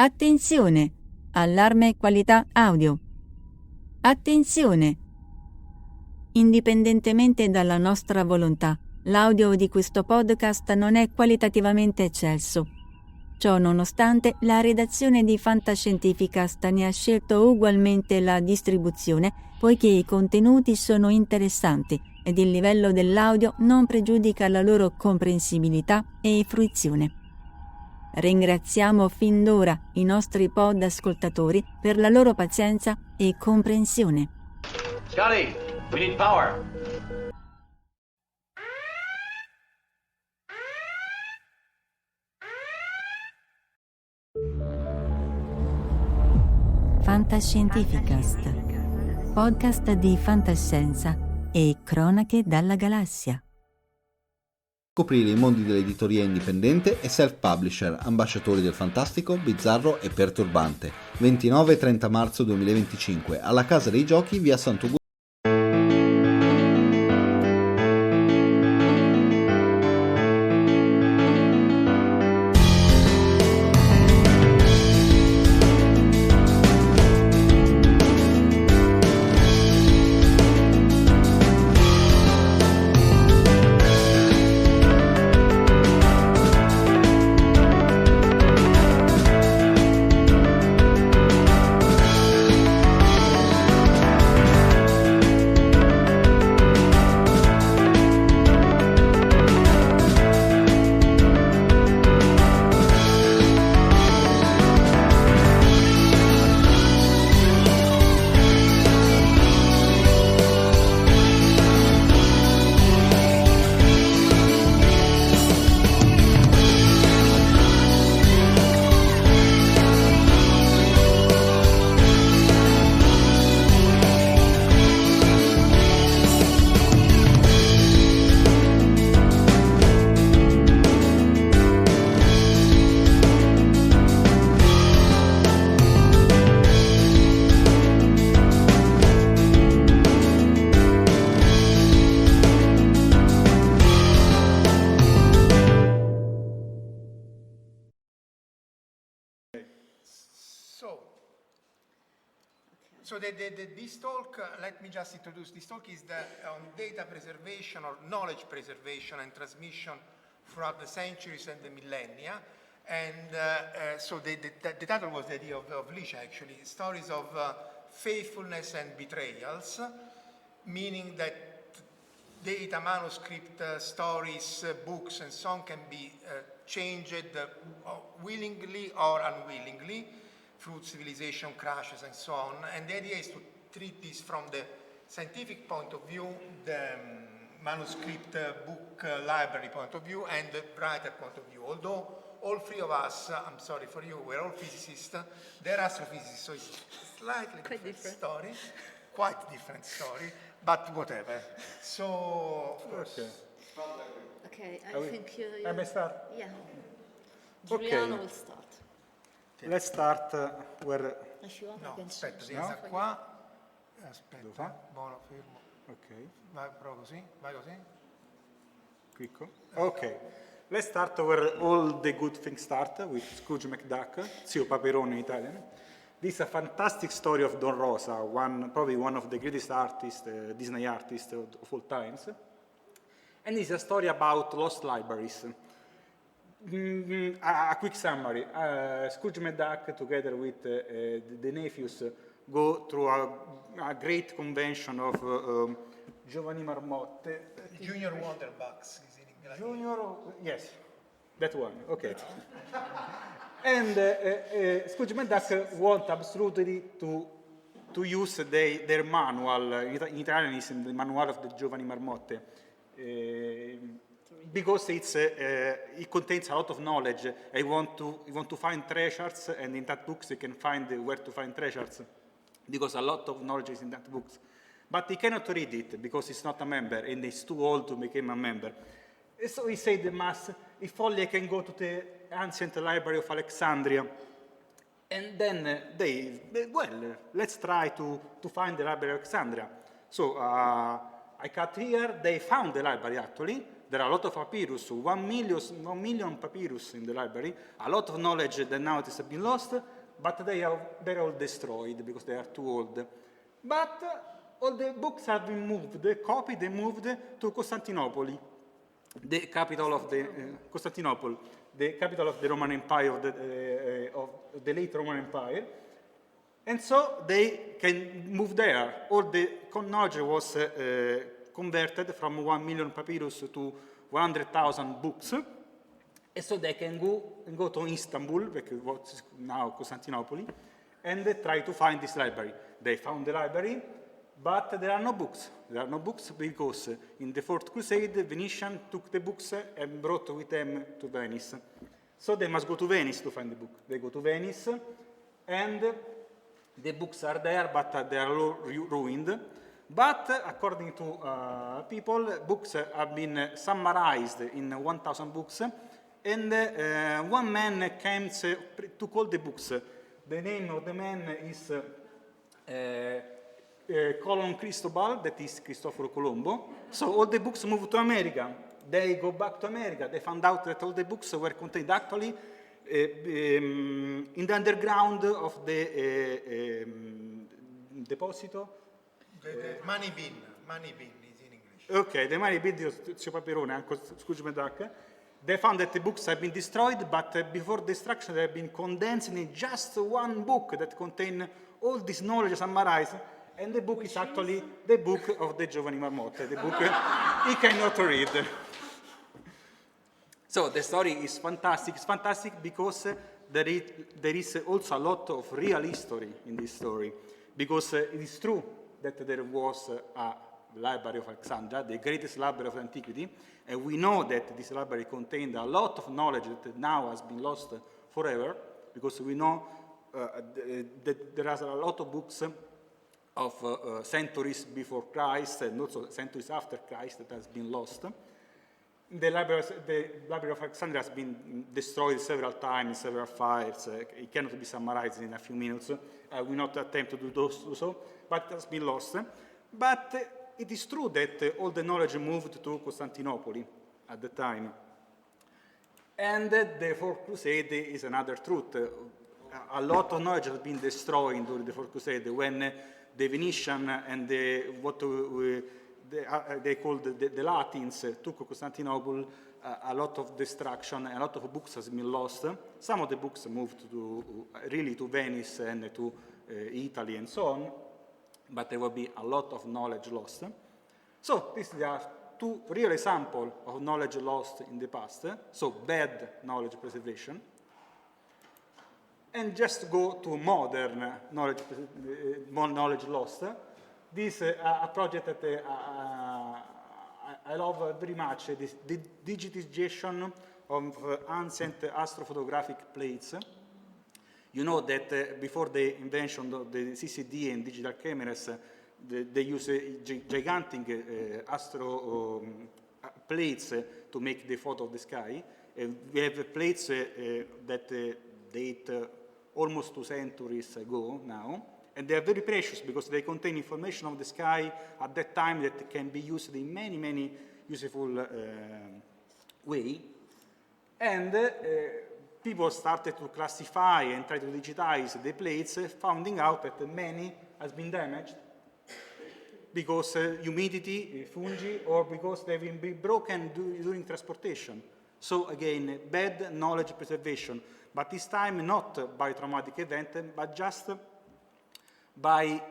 Attenzione! Allarme qualità audio. Attenzione! Indipendentemente dalla nostra volontà, l'audio di questo podcast non è qualitativamente eccelso. Ciò nonostante, la redazione di FantascientifiCast ne ha scelto ugualmente la distribuzione, poiché i contenuti sono interessanti ed il livello dell'audio non pregiudica la loro comprensibilità e fruizione. Ringraziamo fin d'ora i nostri pod ascoltatori per la loro pazienza e comprensione. Scotty, we need power. FantascientifiCast, podcast di fantascienza e cronache dalla galassia. Scoprire i mondi dell'editoria indipendente e self-publisher, ambasciatori del fantastico, bizzarro e perturbante. 29 e 30 marzo 2025, alla Casa dei Giochi, via Sant'Ugo. So this talk, let me just introduce, this talk is on data preservation or knowledge preservation and transmission throughout the centuries and the millennia. And so the title was the idea of Licia, actually, stories of faithfulness and betrayals, meaning that data, manuscript, stories, books, and so on can be changed willingly or unwillingly through civilization crashes and so on. And the idea is to treat this from the scientific point of view, the manuscript book library point of view, and the writer point of view. Although all three of us, I'm sorry for you, we're all physicists, they're astrophysicists, so it's slightly different story, quite different story, but whatever. So, of course. Okay, I think you... I may start? Yeah. Giuliano will start. Let's start where... No, aspetta, si sta qua. Aspetta, buono, fermo. Ok. Vai, prova così, vai così. Clicco. Ok. Let's start where all the good things start, with Scrooge McDuck, Zio Paperone in Italian. This is a fantastic story of Don Rosa, probably one of the greatest artists, Disney artists of all times. And it's a story about lost libraries. A quick summary. Scrooge McDuck, together with the nephews, go through a great convention of Giovanni Marmotte. Junior Wonderbucks. Junior, yes, that one, okay. And Scrooge McDuck want absolutely to use their manual, in Italian is the manual of the Giovanni Marmotte, because it contains a lot of knowledge. You want to find treasures, and in that books you can find where to find treasures, because a lot of knowledge is in that books. But he cannot read it because he's not a member, and he's too old to become a member. So he said to Mass, if only I can go to the ancient library of Alexandria. And then let's try to find the library of Alexandria. So I cut here, they found the library actually, there are a lot of papyrus, 1 million papyrus in the library, a lot of knowledge that now has been lost, but they're all destroyed because they are too old. But all the books have been moved, copied and moved to Constantinople, the capital of the Constantinople, the capital of the Roman Empire, of the late Roman Empire. And so they can move there. All the knowledge was converted from 1 million papyrus to 100,000 books. And so they can go to Istanbul, what's now Constantinople, and try to find this library. They found the library, but there are no books. There are no books because in the Fourth Crusade, the Venetians took the books and brought with them to Venice. So they must go to Venice to find the book. They go to Venice, and the books are there, but they are all ruined. But according to people, books have been summarized in 1,000 books, and one man came to call the books. The name of the man is Colon Cristobal, that is Cristoforo Colombo. So all the books moved to America. They go back to America. They found out that all the books were contained actually in the underground of the deposito. The money bin is in English. Okay, the money bin di Zio Paperone, Scrooge McDuck. They found that the books have been destroyed, but before destruction they have been condensed in just one book that contained all this knowledge summarized, and the book is actually the book of the Giovani Marmotte, the book he cannot read. So the story is fantastic. It's fantastic because there is also a lot of real history in this story, because it is true that there was a Library of Alexandria, the greatest library of antiquity, and we know that this library contained a lot of knowledge that now has been lost forever, because we know that there are a lot of books of centuries before Christ and also centuries after Christ that has been lost. The Library of Alexandria has been destroyed several times, several fires. It cannot be summarized in a few minutes. I will not attempt to do so, but it has been lost. But it is true that all the knowledge moved to Constantinople at the time. And the Fourth Crusade is another truth. A lot of knowledge has been destroyed during the Fourth Crusade when the Venetian and what they called the Latins took Constantinople. A lot of destruction, a lot of books has been lost. Some of the books moved really to Venice and to Italy and so on, but there will be a lot of knowledge lost. So these are two real examples of knowledge lost in the past, so bad knowledge preservation. And just go to modern knowledge lost. This is a project that I love very much, the digitization of ancient astrophotographic plates. You know that before the invention of the CCD and digital cameras, they use gigantic astro plates to make the photo of the sky. We have plates that date almost 2 centuries ago now, and they are very precious because they contain information of the sky at that time that can be used in many, many useful ways. And people started to classify and try to digitize the plates, finding out that many has been damaged because humidity, fungi, or because they've been broken during transportation. So again, bad knowledge preservation, but this time not by traumatic event, but just by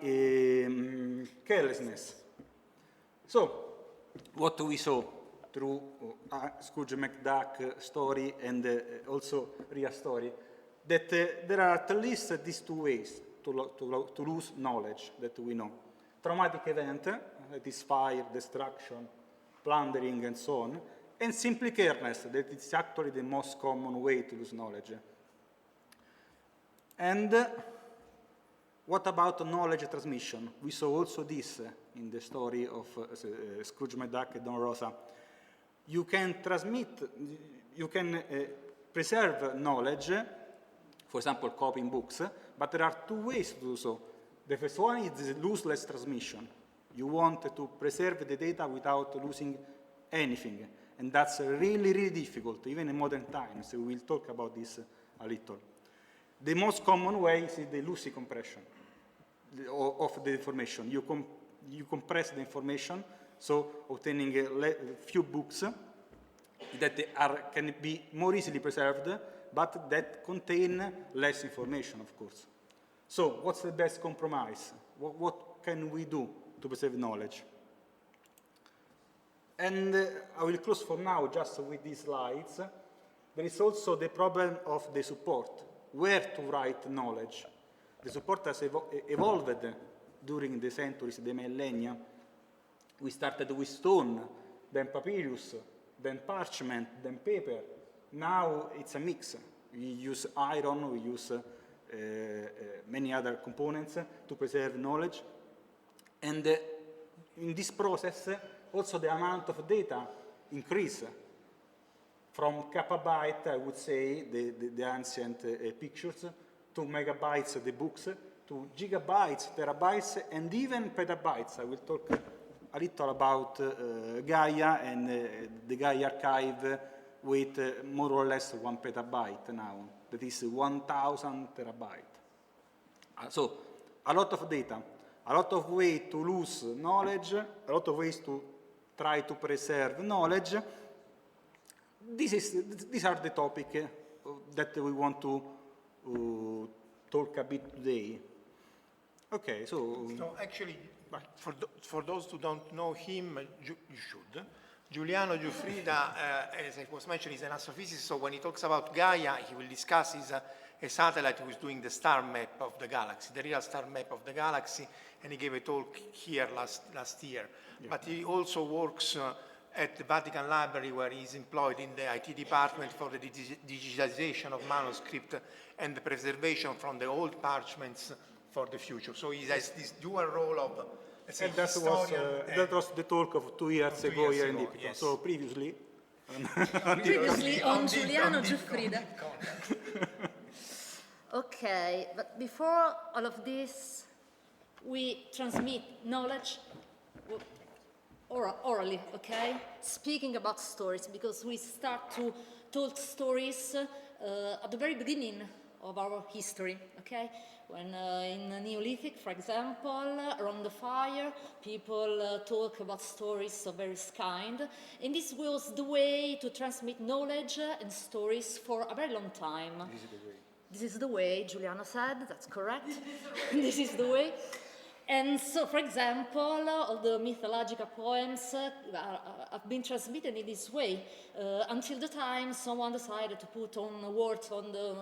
carelessness. So, what we saw through Scrooge McDuck story and also real story, that there are at least these two ways to lose knowledge that we know. Traumatic event, that is fire, destruction, plundering, and so on, and simply carelessness, that is actually the most common way to lose knowledge. And what about knowledge transmission? We saw also this in the story of Scrooge McDuck and Don Rosa. You can transmit, you can preserve knowledge, for example, copying books, but there are two ways to do so. The first one is lossless transmission. You want to preserve the data without losing anything. And that's really, really difficult, even in modern times. We will talk about this a little. The most common way is the lossy compression of the information. You compress the information, so obtaining a few books that can be more easily preserved, but that contain less information, of course. So what's the best compromise? What can we do to preserve knowledge? And I will close for now just with these slides. There is also the problem of the support, where to write knowledge. The support has evolved during the centuries, the millennia. We started with stone, then papyrus, then parchment, then paper. Now it's a mix. We use iron, we use many other components to preserve knowledge. And in this process, also the amount of data increase from kbyte, I would say, the ancient pictures, to megabytes, the books, to gigabytes, terabytes, and even petabytes. I will talk a little about Gaia and the Gaia archive with more or less 1 petabyte now. That is 1,000 terabytes. So a lot of data, a lot of ways to lose knowledge, a lot of ways to try to preserve knowledge. These are the topics that we want to talk a bit today. Okay, so actually, for those who don't know him, you should. Giuliano Giuffrida, as it was mentioned, is an astrophysicist, so when he talks about Gaia, he will discuss a satellite who is doing the star map of the galaxy, the real star map of the galaxy, and he gave a talk here last year. Yeah. But he also works at the Vatican Library, where he is employed in the IT department for the digitization of manuscript and the preservation from the old parchments for the future. So he has this dual role of and that was the talk of 2 years ago here in Deepcon. Yes. So previously on Giuliano Giuffrida. Okay, but before all of this, we transmit knowledge orally, okay? Speaking about stories, because we start to tell stories at the very beginning of our history, okay? When in the Neolithic, for example, around the fire, people talk about stories of various kind. And this was the way to transmit knowledge and stories for a very long time. This is the way, Giuliano said, that's correct. This is the way. And so, for example, all the mythological poems have been transmitted in this way until the time someone decided to put on words, on the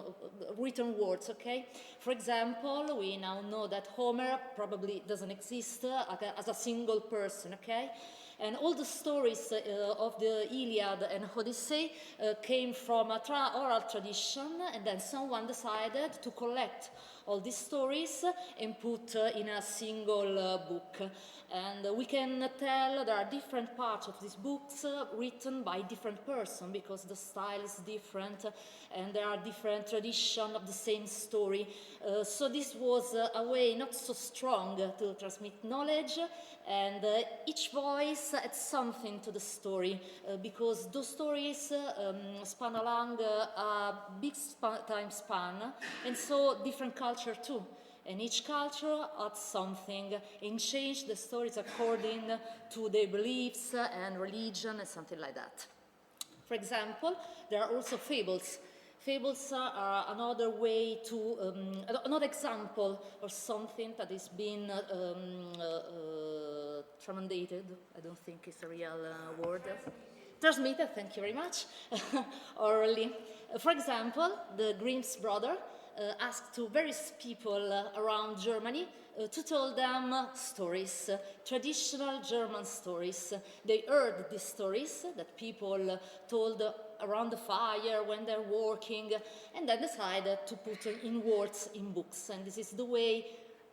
written words, okay? For example, we now know that Homer probably doesn't exist as a single person, okay? And all the stories of the Iliad and Odyssey came from an oral tradition, and then someone decided to collect all these stories and put in a single book. And we can tell there are different parts of these books written by different persons, because the style is different and there are different traditions of the same story. So this was a way not so strong to transmit knowledge, and each voice adds something to the story, because those stories span along a big time span, and so different culture too. And each culture adds something and change the stories according to their beliefs and religion and something like that. For example, there are also fables. Fables are another way to, another example of something that is being transmitted. I don't think it's a real word. Transmitted, thank you very much, orally. For example, the Grimm's brother asked to various people around Germany to tell them stories, traditional German stories. They heard these stories that people told around the fire when they're working, and then decided to put in words in books. And this is the way,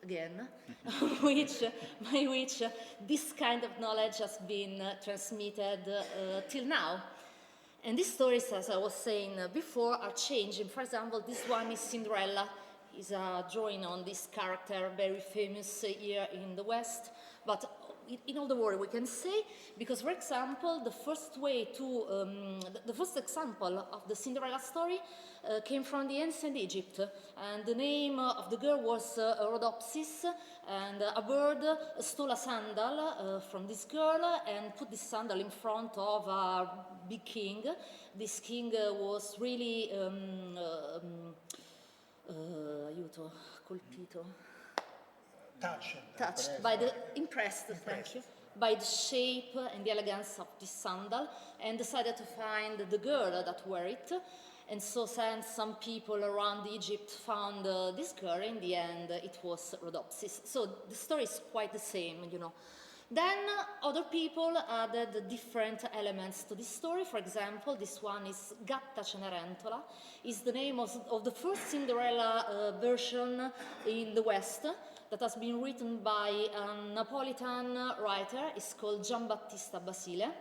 again, by which this kind of knowledge has been transmitted till now. And these stories, as I was saying before, are changing. For example, this one is Cinderella. It's a drawing on this character, very famous here in the West. But in all the world, we can say, because, for example, the first example of the Cinderella story came from the ancient Egypt, and the name of the girl was Rhodopsis, and a bird stole a sandal from this girl and put this sandal in front of a big king. This king was really aiuto, colpito. Impressed, thank you, by the shape and the elegance of this sandal, and decided to find the girl that wore it. And so since some people around Egypt found this girl, in the end it was Rhodopsis. So the story is quite the same, you know. Then other people added different elements to this story. For example, this one is Gatta Cenerentola, is the name of the first Cinderella version in the West, that has been written by a Napolitan writer. It's called Giambattista Basile,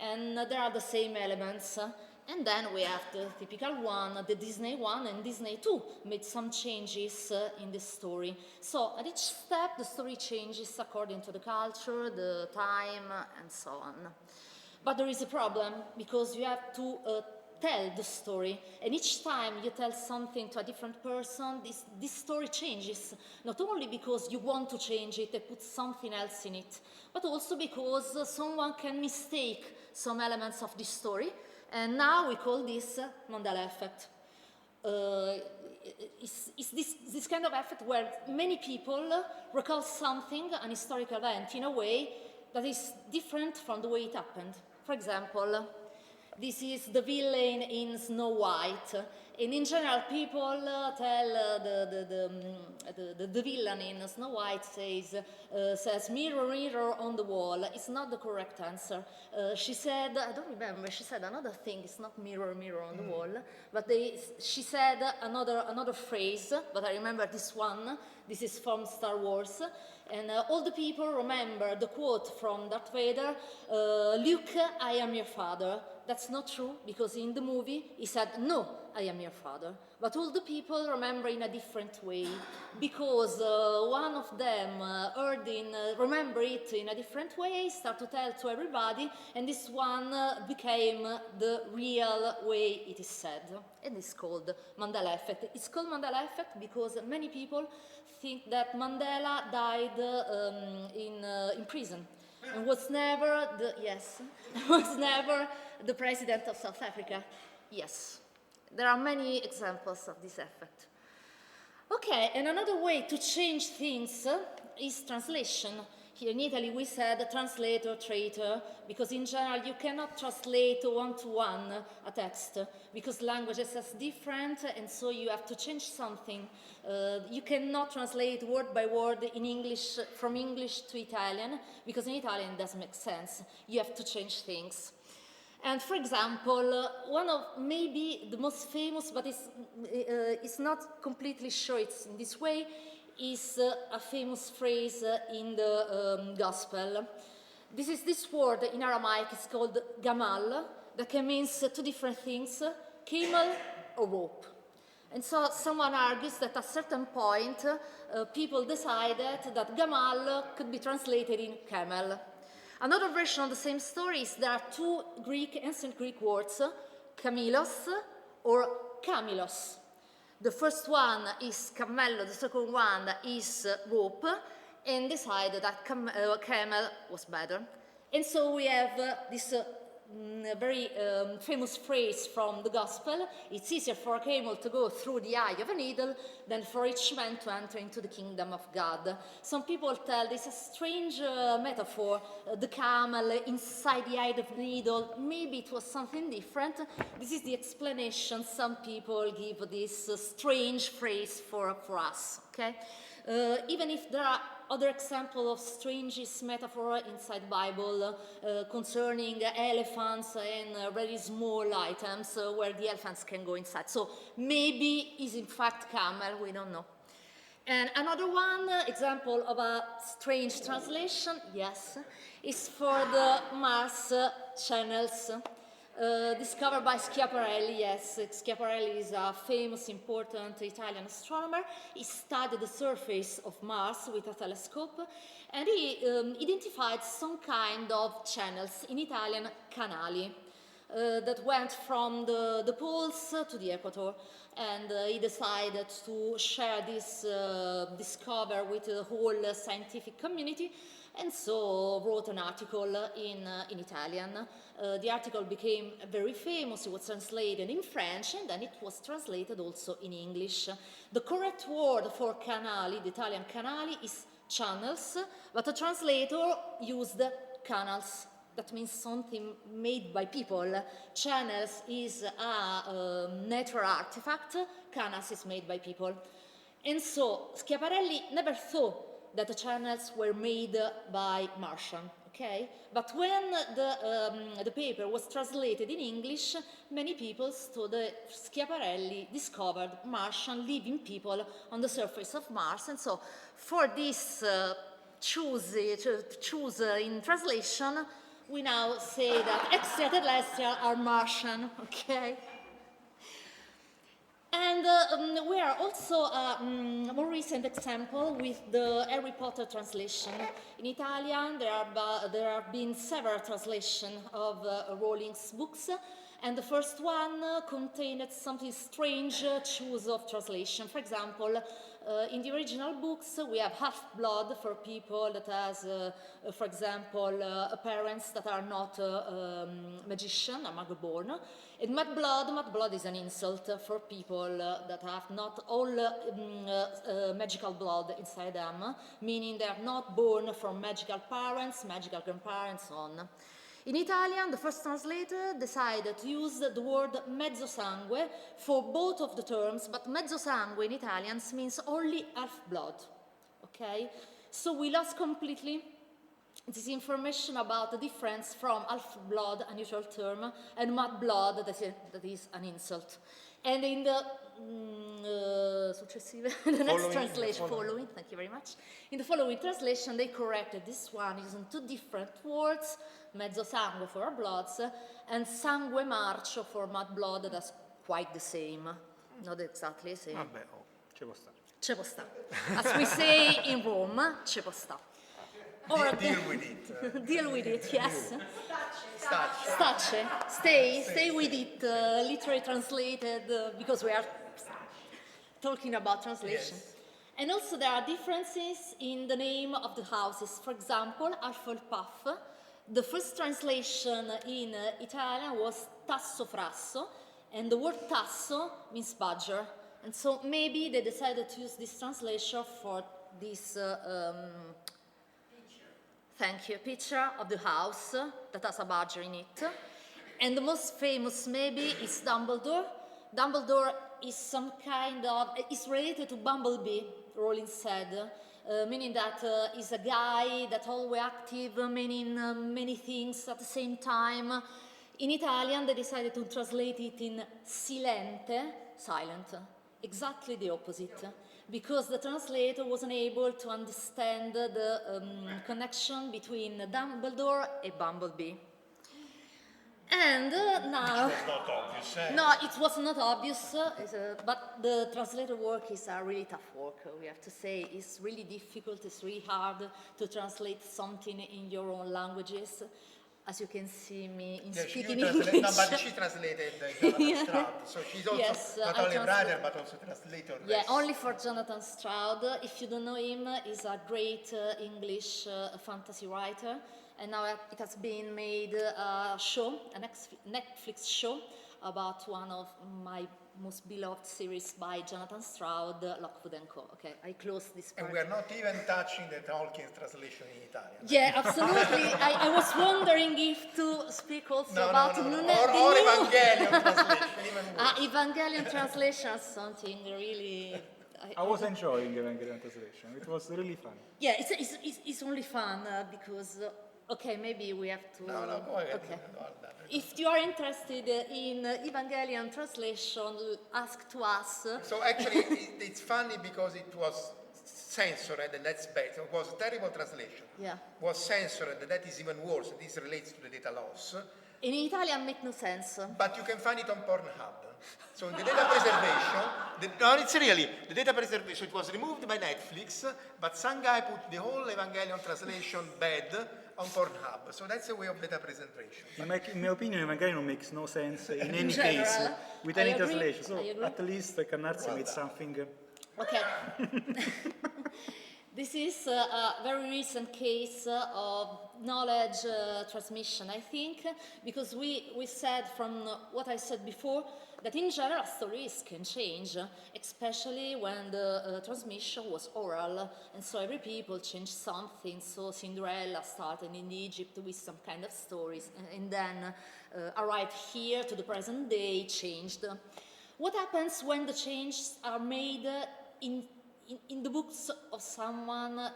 and there are the same elements. And then we have the typical one, the Disney one, and Disney too made some changes in the story. So at each step, the story changes according to the culture, the time, and so on. But there is a problem, because you have to tell the story, and each time you tell something to a different person, this story changes, not only because you want to change it and put something else in it, but also because someone can mistake some elements of the story, and now we call this Mandela effect. It's this kind of effect where many people recall something, an historical event, in a way that is different from the way it happened. For example, this is the villain in Snow White, and in general people tell the villain in Snow White says mirror, mirror on the wall. It's not the correct answer. She said, I don't remember, she said another thing, it's not mirror, mirror on the wall, but she said another phrase, but I remember this one. This is from Star Wars, and all the people remember the quote from Darth Vader, Luke, I am your father. That's not true, because in the movie he said, no, I am your father. But all the people remember in a different way, because one of them remember it in a different way, start to tell to everybody, and this one became the real way it is said. And it's called Mandela effect. It's called Mandela effect because many people think that Mandela died in prison and was never the president of South Africa. Yes, there are many examples of this effect. Okay, and another way to change things is translation. Here in Italy we said translator, traitor, because in general you cannot translate one-to-one a text, because languages are different, and so you have to change something. You cannot translate word by word in English, from English to Italian, because in Italian it doesn't make sense. You have to change things. And for example, one of maybe the most famous, but it's not completely sure it's in this way, is a famous phrase in the Gospel. This word in Aramaic is called gamal, that can mean two different things, camel or rope. And so someone argues that at a certain point, people decided that gamal could be translated in camel. Another version of the same story is there are two ancient Greek words, kamilos or kamilos. The first one is cammello, the second one is rope, and decided that camel was better. And so we have this very famous phrase from the Gospel: it's easier for a camel to go through the eye of a needle than for each man to enter into the kingdom of God. Some people tell this a strange metaphor, the camel inside the eye of the needle. Maybe it was something different. This is the explanation some people give this strange phrase for us, okay? Even if there are other examples of strangest metaphor inside Bible concerning elephants and very small items where the elephants can go inside. So maybe is in fact camel, we don't know. And another one example of a strange translation, yes, is for the Mars channels. discovered by Schiaparelli. Yes, Schiaparelli is a famous, important Italian astronomer. He studied the surface of Mars with a telescope, and he identified some kind of channels, in Italian canali, that went from the poles to the equator. And he decided to share this discovery with the whole scientific community, and so wrote an article in Italian. The article became very famous. It was translated in French, and then it was translated also in English. The correct word for canali, the Italian canali, is channels, but the translator used canals. That means something made by people. Channels is a natural artifact, canals is made by people. And so Schiaparelli never thought that the channels were made by Martian, okay? But when the paper was translated in English, many people thought that Schiaparelli discovered Martian living people on the surface of Mars. And so for this choose in translation, we now say that extraterrestrial are Martian, okay? And we are also a more recent example with the Harry Potter translation. In Italian, there have been several translations of Rowling's books, and the first one contained something strange choice of translation. For example, in the original books, we have half-blood for people that has, for example, parents that are not magician, are mug-born. And mud-blood is an insult for people that have not all magical blood inside them, meaning they are not born from magical parents, magical grandparents, so on. In Italian, the first translator decided to use the word mezzo sangue for both of the terms, but mezzo sangue in Italian means only half-blood, okay? So we lost completely this information about the difference from half-blood, a neutral term, and mud-blood, that is an insult. And in the the next translation, following, thank you very much. In the following translation, they corrected this one using two different words, mezzo sangue for our bloods, and sangue marcio for mud blood. That's quite the same, not exactly the same. Vabbè, ci può stare. Ci può stare. As we say in Rome, ci può stare. Or deal with it. Deal with it, yes. Stace. Stay with it, literally translated, because we are talking about translation. Yes. And also there are differences in the name of the houses. For example, Hufflepuff, the first translation in Italian was Tasso Frasso, and the word tasso means badger. And so maybe they decided to use this translation for this picture of the house that has a badger in it. And the most famous maybe is Dumbledore. Dumbledore is some kind of, is related to Bumblebee, Rowling said, meaning that he's a guy that's always active, meaning many things at the same time. In Italian, they decided to translate it in silente, silent, exactly the opposite, because the translator wasn't able to understand the connection between Dumbledore and Bumblebee. And now... It was not obvious, eh? No, it was not obvious, but the translator work is a really tough work, we have to say. It's really difficult, it's really hard to translate something in your own languages. As you can see me speaking English. No, but she translated Jonathan Stroud, so she's also not only a writer but also translator. Yeah, only for Jonathan Stroud. If you don't know him, he's a great English fantasy writer, and now it has been made a show, a Netflix show about one of my most beloved series by Jonathan Stroud, Lockwood & Co. Okay, I close this part. And we are not even touching the Tolkien translation in Italian. Yeah, absolutely. I was wondering if to speak also about or Evangelion translation, even worse. Evangelion translation is something really... I was enjoying Evangelion translation. It was really fun. Yeah, it's only fun because... okay, maybe we have to... No, go ahead. Okay. If you are interested in Evangelion translation, ask to us. So actually, it's funny because it was censored, and that's bad. It was a terrible translation. Yeah. Was censored, and that is even worse. This relates to the data loss. In Italian, make no sense. But you can find it on Pornhub. So in the data preservation, no, it's really, the data preservation, it was removed by Netflix, but some guy put the whole Evangelion translation bad on Pornhub. So that's a way of data preservation. In my opinion, Evangelion makes no sense in any general, case with any agree, translation. So I agree. at least Canarzi made something. Okay. This is a very recent case of knowledge transmission, I think, because we said from what I said before that in general stories can change, especially when the transmission was oral, and so every people changed something. So Cinderella started in Egypt with some kind of stories, and then arrived here to the present day, changed. What happens when the changes are made in the books of someone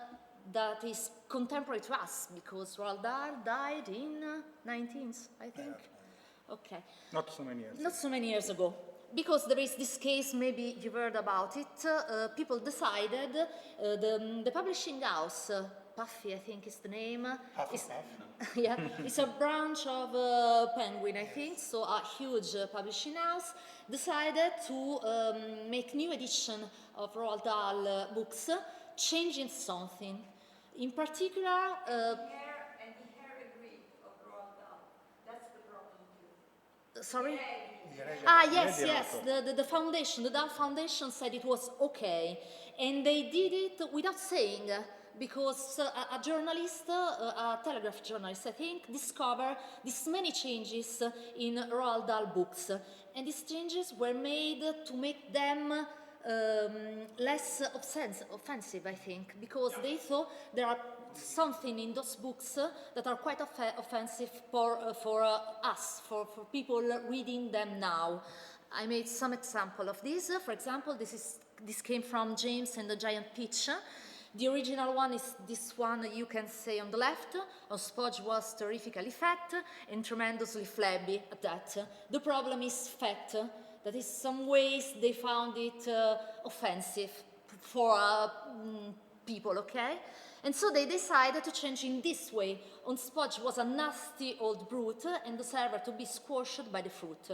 that is contemporary to us, because Roald Dahl died in 19th, I think. Okay. Not so many years. Not so many years ago. Because there is this case, maybe you've heard about it, people decided, the publishing house, Puffy I think is the name. Yeah, it's a branch of Penguin, I think, so a huge publishing house, decided to make new edition of Roald Dahl books, changing something. In particular, And the hair agreed of Roald Dahl. That's the problem too. sorry? Yeah, Yes, the foundation, the Dahl Foundation said it was okay. And they did it without saying, because a journalist, a Telegraph journalist, I think, discovered these many changes in Roald Dahl books. And these changes were made to make them less offensive, I think, because they thought there are something in those books that are quite offensive for us, for people reading them now. I made some example of this. For example, this came from James and the Giant Peach. The original one is this one you can see on the left. Spudge was terrifically fat and tremendously flabby at that. The problem is fat. That in some ways they found it offensive for people, okay? And so they decided to change in this way. Spudge was a nasty old brute and deserved to be squashed by the fruit.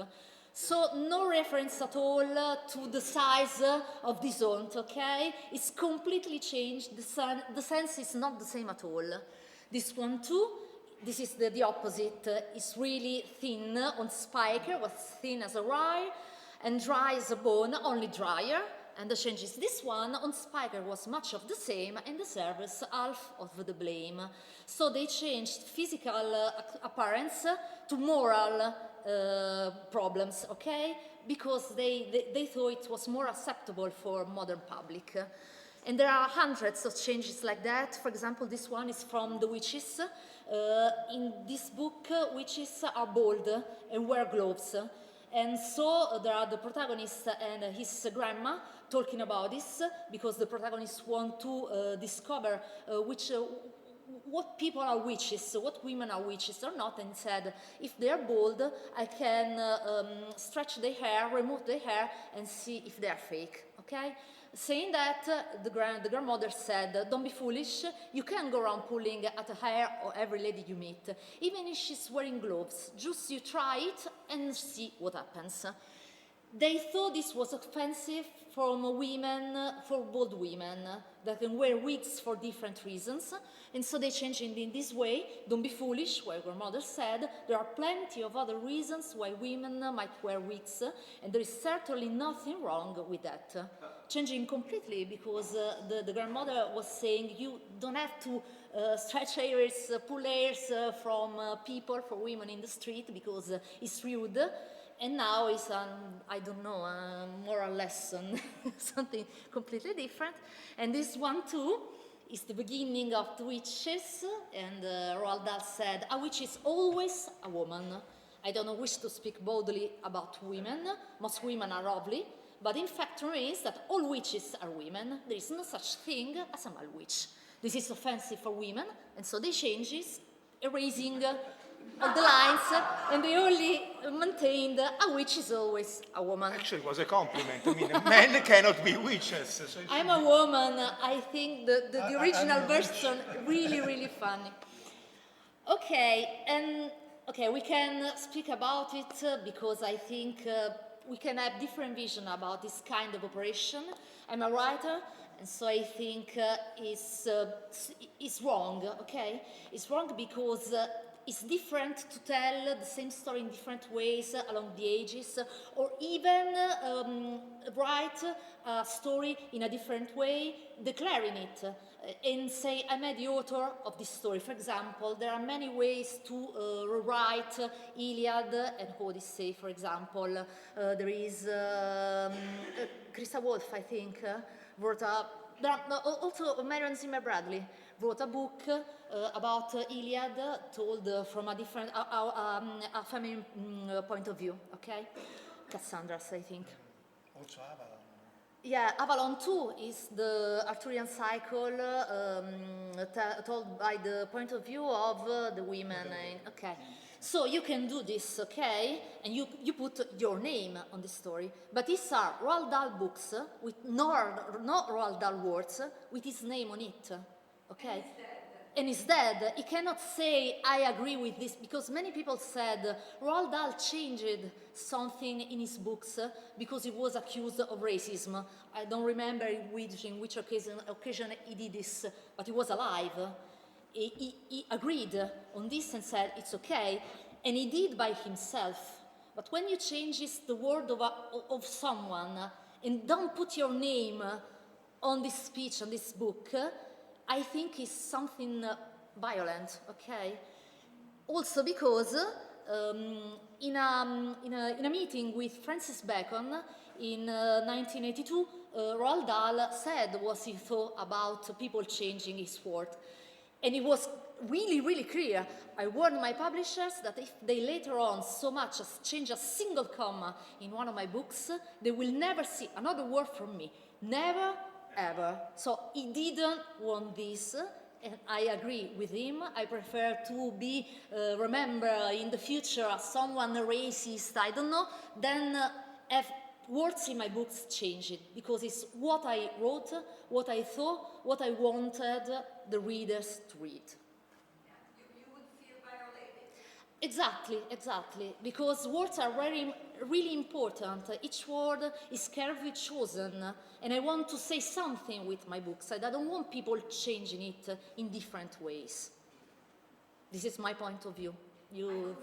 So no reference at all to the size of this aunt, okay? It's completely changed. The sense is not the same at all. This one too, this is the opposite. It's really thin on Spiker, was thin as a rye, and dry as a bone, only drier. And the change is this one, on Spiker was much of the same and deserves half of the blame. So they changed physical appearance to moral problems, okay? Because they thought it was more acceptable for modern public. And there are hundreds of changes like that. For example, this one is from The Witches. In this book, witches are bald and wear gloves. And so there are the protagonist and his grandma talking about this, because the protagonists want to discover what people are witches, what women are witches or not, and said, if they are bald, I can stretch their hair, remove their hair, and see if they are fake, okay? Saying that, the grandmother said, don't be foolish, you can go around pulling at the hair of every lady you meet, even if she's wearing gloves. Just you try it and see what happens. They thought this was offensive for bald women that can wear wigs for different reasons, and so they changed it in this way. Don't be foolish, where grandmother said, there are plenty of other reasons why women might wear wigs, and there is certainly nothing wrong with that. Changing completely, because the grandmother was saying you don't have to stretch hairs, pull hairs from people, for women in the street, because it's rude. And now it's I don't know, a moral lesson, something completely different. And this one too is the beginning of the witches, and Roald Dahl said, a witch is always a woman. I don't wish to speak boldly about women. Most women are lovely, but in fact remains that all witches are women. There is no such thing as a male witch. This is offensive for women, and so they change it, erasing all the lines, and they only maintained a witch is always a woman. Actually, it was a compliment. I mean, men cannot be witches. So I'm a woman. I think the original version really, really funny. Okay, and okay, we can speak about it because I think we can have different vision about this kind of operation. I'm a writer, and so I think it's wrong, okay? It's wrong because it's different to tell the same story in different ways along the ages, or even write a story in a different way, declaring it, and say, I'm the author of this story. For example, there are many ways to rewrite Iliad and Odyssey, for example. There is Christa Wolf, I think, wrote also Marion Zimmer Bradley wrote a book about Iliad told from a different, a feminine point of view, okay? Cassandra's, I think. Also Avalon. Yeah, Avalon too is the Arthurian cycle told by the point of view of the women. Okay, so you can do this, okay, and you put your name on the story. But these are Roald Dahl books with not Roald Dahl words with his name on it, okay. And instead, he cannot say, I agree with this, because many people said Roald Dahl changed something in his books because he was accused of racism. I don't remember in which occasion he did this, but he was alive. He agreed on this and said, it's okay, and he did by himself. But when you change the word of someone and don't put your name on this speech, on this book, I think it's something violent, okay? Also because in a meeting with Francis Bacon in 1982, Roald Dahl said what he thought about people changing his word. And it was really, really clear. I warned my publishers that if they later on so much as change a single comma in one of my books, they will never see another word from me. Never, ever. So he didn't want this, and I agree with him. I prefer to be remembered in the future as someone racist, I don't know, than have words in my books changed, because it's what I wrote, what I thought, what I wanted the readers to read. You would feel violated. Exactly, because words are really important. Each word is carefully chosen, and I want to say something with my books. I don't want people changing it in different ways. This is my point of view. You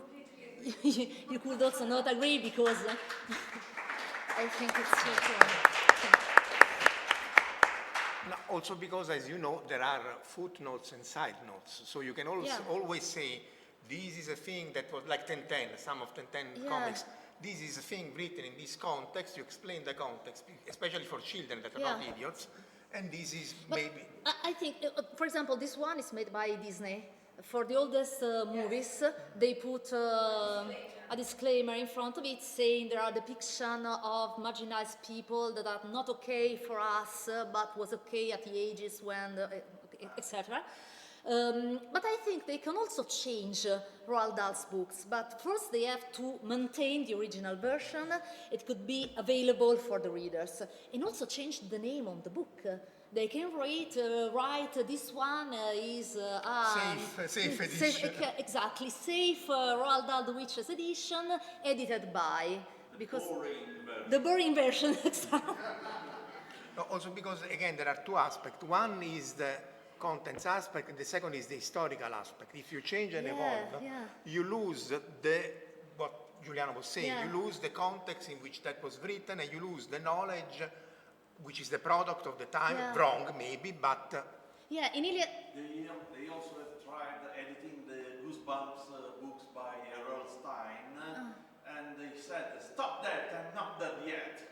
could also not agree, because I think it's true. Also because, as you know, there are footnotes and side notes. So you can always say, this is a thing that was like 1010, some of 1010 comics. This is a thing written in this context. You explain the context, especially for children that are not idiots. And this is maybe... I think, for example, this one is made by Disney. For the oldest movies, they put a disclaimer in front of it saying there are depictions of marginalized people that are not okay for us, but was okay at the ages when, etc. But I think they can also change Roald Dahl's books. But first they have to maintain the original version. It could be available for the readers. And also change the name on the book. They can write this one is safe edition. Exactly, safe Roald Dahl the Witches edition, edited by, because the boring version. No, also because, again, there are two aspects. One is the contents aspect, and the second is the historical aspect. If you change and evolve, you lose what Giuliano was saying, you lose the context in which that was written, and you lose the knowledge which is the product of the time, wrong maybe, but... in Iliad... They also have tried editing the Goosebumps books by Roald Stein, and they said, stop that, I'm not done yet.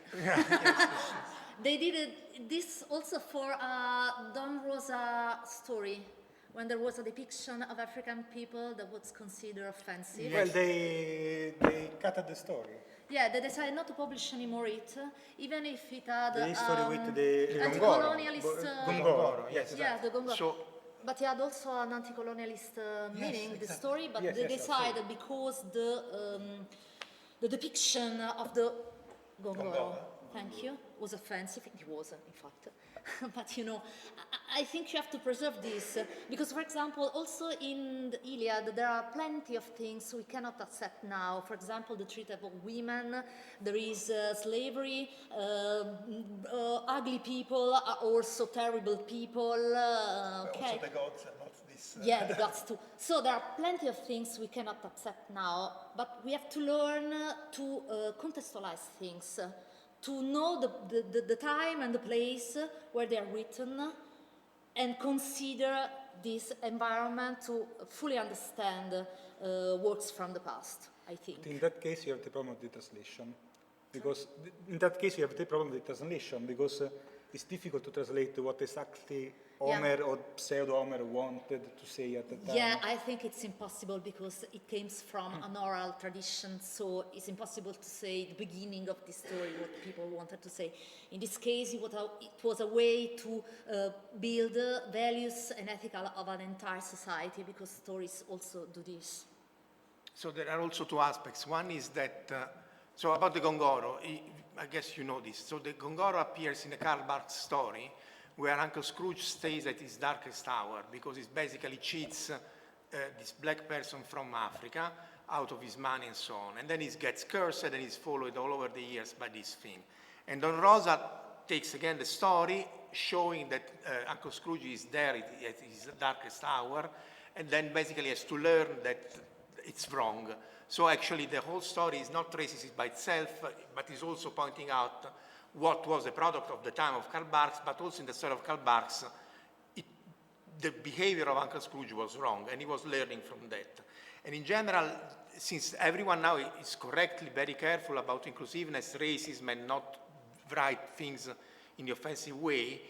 They did this also for a Don Rosa story, when there was a depiction of African people that was considered offensive. Well, they cut the story. Yeah, they decided not to publish anymore it, even if it had the history with the anti-colonialist... Gongoro, yes. Yeah, the Gongoro. So, but it had also an anti-colonialist meaning, the story, but they decided because the depiction of the Gongoro Thank you. It was offensive. It was, in fact. But, you know, I think you have to preserve this because, for example, also in the Iliad, there are plenty of things we cannot accept now. For example, the treatment of women, there is slavery, ugly people are also terrible people. Okay. Also the gods are not this. Yeah, the gods too. So there are plenty of things we cannot accept now, but we have to learn to contextualize things. To know the time and the place where they are written and consider this environment to fully understand works from the past, I think. In that case, you have the problem of the translation. Because in that case, you have the problem with the translation because it's difficult to translate what exactly Homer or pseudo-Homer wanted to say at the time. Yeah, I think it's impossible because it comes from an oral tradition, so it's impossible to say the beginning of the story, what people wanted to say. In this case, it was a way to build values and ethical of an entire society because stories also do this. So there are also two aspects. One is that, so about the Gongoro, I guess you know this. So the Gongoro appears in the Karl Barks story where Uncle Scrooge stays at his darkest hour because he basically cheats this black person from Africa out of his money and so on. And then he gets cursed and he's followed all over the years by this thing. And Don Rosa takes again the story showing that Uncle Scrooge is there at his darkest hour and then basically has to learn that it's wrong. So actually the whole story is not racist by itself, but is also pointing out what was a product of the time of Karl Barks, but also in the story of Karl Barks, the behavior of Uncle Scrooge was wrong, and he was learning from that. And in general, since everyone now is correctly very careful about inclusiveness, racism, and not write things in the offensive way,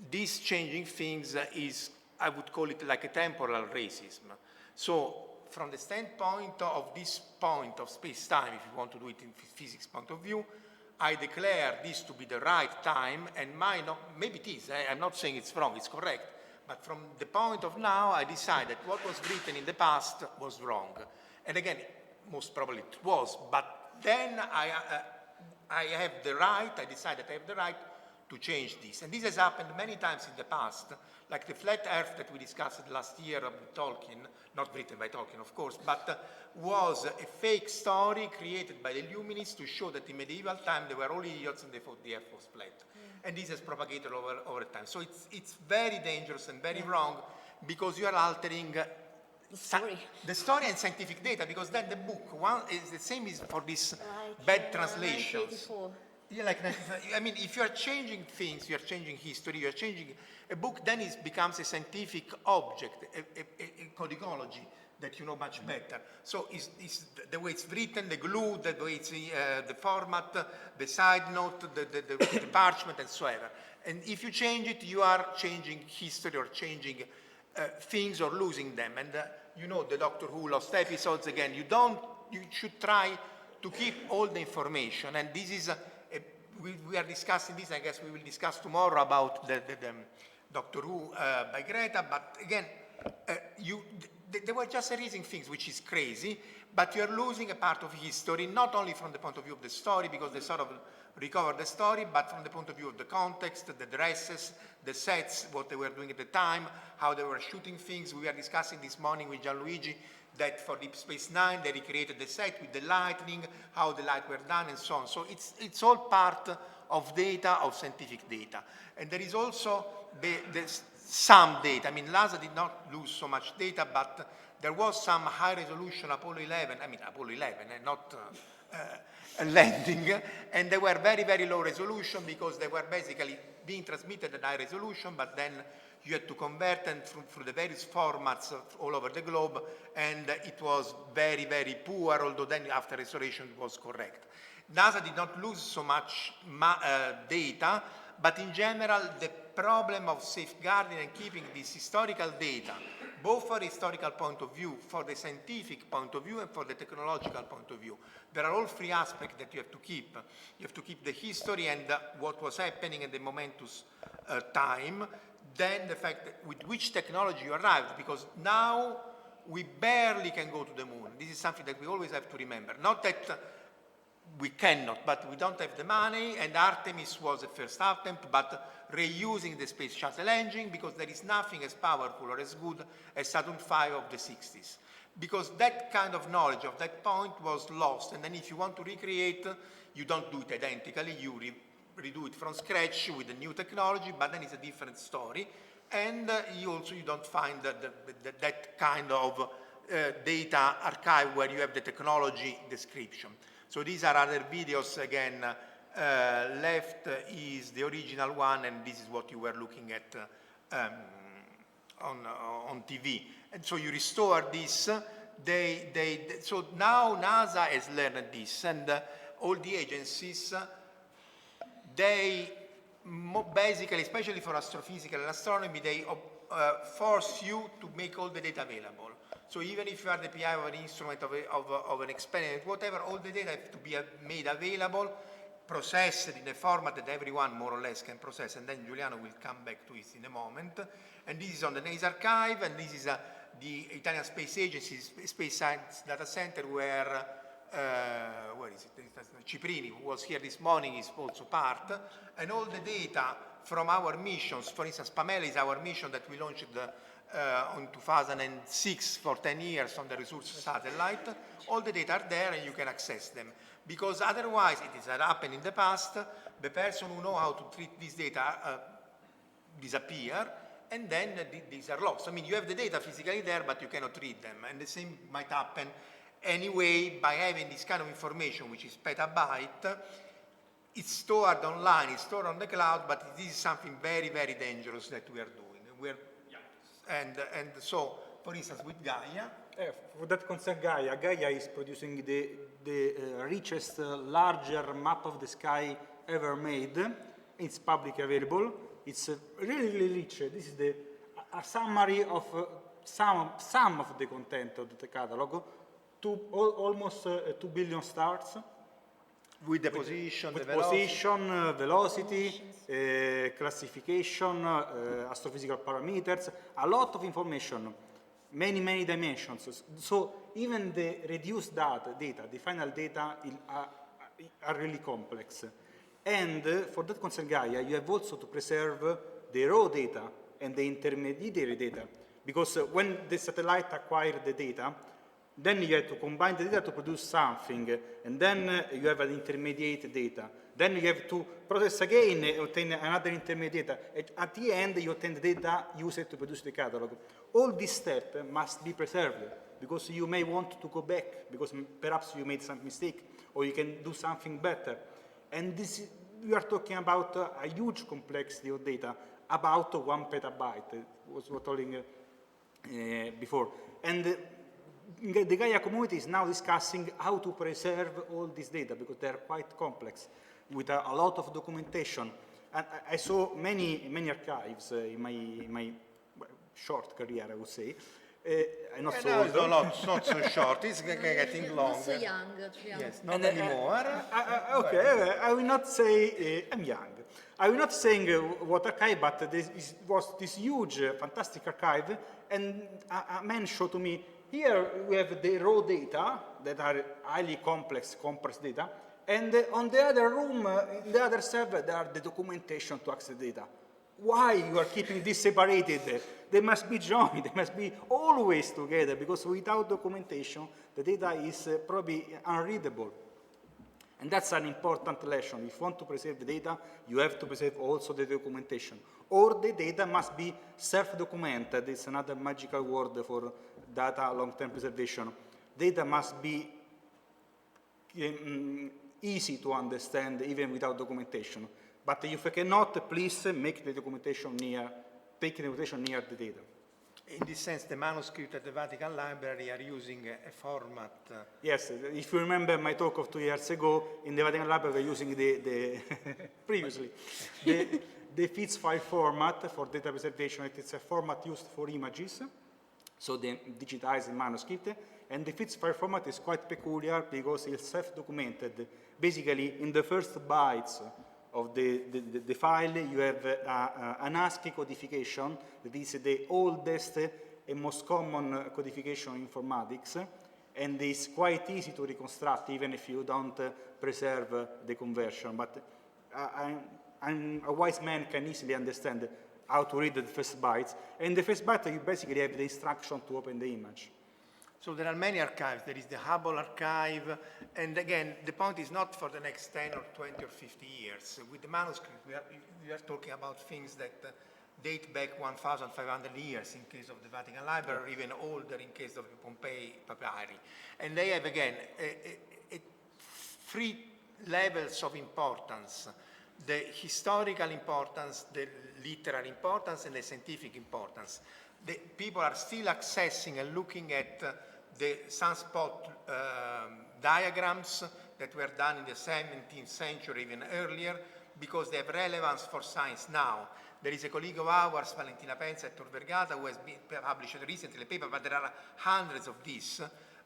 this changing things is, I would call it like a temporal racism. So from the standpoint of this point of space-time, if you want to do it in physics point of view, I declare this to be the right time, and maybe it is, I'm not saying it's wrong, it's correct, but from the point of now, I decide that what was written in the past was wrong. And again, most probably it was, but then I have the right, I decide that I have the right to change this. And this has happened many times in the past, like the flat earth that we discussed last year of Tolkien, not written by Tolkien, of course, but was a fake story created by the Illuminists to show that in medieval time they were all idiots and they thought the earth was flat. And this has propagated over time. So it's very dangerous and very wrong because you are altering the story and scientific data, because then the book, one is the same is for these bad translations. Yeah, I mean, if you are changing things, you are changing history, you are changing a book, then it becomes a scientific object, a codicology that you know much better. So it's the way it's written, the glue, the way it's the format, the side note, the parchment, and so on. And if you change it, you are changing history or changing things or losing them. And you know the Doctor Who lost episodes again. You should try to keep all the information. And this is we are discussing this. I guess we will discuss tomorrow about the Doctor Who by Greta. But again, they were just erasing things, which is crazy. But you are losing a part of history, not only from the point of view of the story, because they sort of recover the story, but from the point of view of the context, the dresses, the sets, what they were doing at the time, how they were shooting things. We were discussing this morning with Gianluigi that for Deep Space Nine, they recreated the set with the lightning, how the light were done, and so on. So it's all part of data, of scientific data. And there is also some data. I mean, LASA did not lose so much data, but there was some high-resolution Apollo 11, not a landing, and they were very, very low resolution because they were basically being transmitted at high resolution, but then you had to convert them through the various formats all over the globe, and it was very, very poor, although then after restoration it was correct. NASA did not lose so much data, but in general, the problem of safeguarding and keeping this historical data, both for the historical point of view, for the scientific point of view, and for the technological point of view. There are all three aspects that you have to keep. You have to keep the history and what was happening at the momentous time, then the fact that with which technology you arrived, because now we barely can go to the moon. This is something that we always have to remember. Not that we cannot, but we don't have the money, and Artemis was the first attempt, but reusing the space shuttle engine, because there is nothing as powerful or as good as Saturn V of the 60s. Because that kind of knowledge of that point was lost, and then if you want to recreate, you don't do it identically, you redo it from scratch with the new technology, but then it's a different story, and you don't find that kind of data archive where you have the technology description. So these are other videos. Again, left is the original one, and this is what you were looking at on TV. And so you restore this. So now NASA has learned this, and all the agencies, they basically, especially for astrophysics and astronomy, they force you to make all the data available. So even if you are the PI of an instrument, of an experiment, whatever, all the data have to be made available, processed in a format that everyone more or less can process, and then Giuliano will come back to it in a moment. And this is on the NASA archive, and this is the Italian Space Agency Space Science Data Center, where is it? Ciprini, who was here this morning, is also part. And all the data from our missions, for instance, Pamela is our mission that we launched in 2006 for 10 years on the Resource satellite. All the data are there and you can access them. Because otherwise, it has happened in the past, the person who knows how to treat this data disappear, and then these are lost. I mean, you have the data physically there, but you cannot read them. And the same might happen anyway by having this kind of information, which is petabyte. It's stored online, it's stored on the cloud, but this is something very, very dangerous that we are doing. And so, for instance, with Gaia. For that concern Gaia, Gaia is producing the richest, larger map of the sky ever made. It's publicly available. It's really, really rich. This is a summary of some of the content of the catalog. Almost 2 billion stars. With the position, with the position, velocity, classification, astrophysical parameters, a lot of information, many dimensions. So even the reduced data, the final data are really complex. And for that concern Gaia, you have also to preserve the raw data and the intermediary data, because when the satellite acquired the data, then you have to combine the data to produce something, and then you have an intermediate data. Then you have to process again and obtain another intermediate data. At the end, you obtain the data used to produce the catalog. All these steps must be preserved, because you may want to go back, because perhaps you made some mistake, or you can do something better. And we are talking about a huge complexity of data, about 1 petabyte, was what I was telling before. And the Gaia community is now discussing how to preserve all this data, because they are quite complex, with a lot of documentation. And I saw many archives in my short career, I would say. I'm not so old. Not so short, it's getting longer. Not so young. Yes, not anymore. Okay, I will not say I'm young. I will not say what archive, but was this huge, fantastic archive, and a man showed to me, here we have the raw data that are highly complex, compressed data, and on the other room, in the other server, there are the documentation to access data. Why you are keeping this separated? They must be joined, they must be always together, because without documentation, the data is probably unreadable. And that's an important lesson. If you want to preserve the data, you have to preserve also the documentation. Or the data must be self-documented. It's another magical word for data long-term preservation. Data must be easy to understand even without documentation. But if you cannot, please make the documentation near the data. In this sense, the manuscript at the Vatican Library are using a format. Yes, if you remember my talk of 2 years ago, in the Vatican Library we were using the FITS file format for data preservation. It's a format used for images, so the digitized manuscript. And the FITS file format is quite peculiar because it's self-documented. Basically, in the first bytes of the file, you have an ASCII codification, that is the oldest and most common codification in informatics. and it's quite easy to reconstruct even if you don't preserve the conversion. But a wise man can easily understand how to read the first bytes, and the first byte you basically have the instruction to open the image. So there are many archives. There is the Hubble archive, and again, the point is not for the next 10 or 20 or 50 years. With the manuscript, we are talking about things that date back 1,500 years in case of the Vatican Library, or even older in case of the Pompeii papyri. And they have, again, three levels of importance: the historical importance, the literary importance, and the scientific importance. The people are still accessing and looking at the sunspot diagrams that were done in the 17th century, even earlier, because they have relevance for science now. There is a colleague of ours, Valentina Penza at Tor Vergata, who has been published recently a paper, but there are hundreds of these,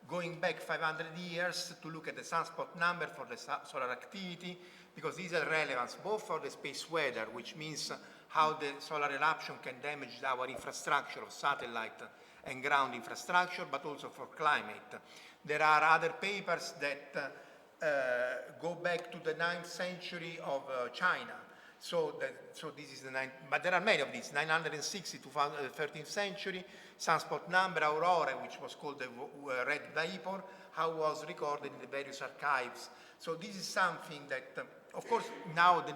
going back 500 years to look at the sunspot number for the solar activity, because these are relevant both for the space weather, which means how the solar eruption can damage our infrastructure of satellite and ground infrastructure, but also for climate. There are other papers that go back to the 9th century of China. So this is the but there are many of these, 960 to 13th century, sunspot number, aurora, which was called the red vapor, how it was recorded in the various archives. So this is something that, of course, now the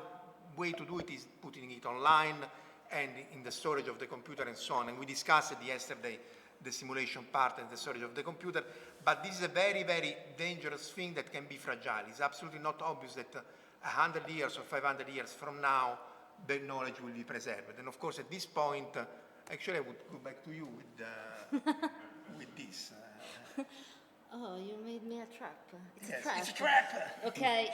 way to do it is putting it online and in the storage of the computer and so on. And we discussed yesterday the simulation part and the storage of the computer, but this is a very, very dangerous thing that can be fragile. It's absolutely not obvious that 100 years or 500 years from now, the knowledge will be preserved. And of course, at this point, actually, I would go back to you with, with this. Oh, you made me a trap. It's Yes, a trap. it's a trap. Okay.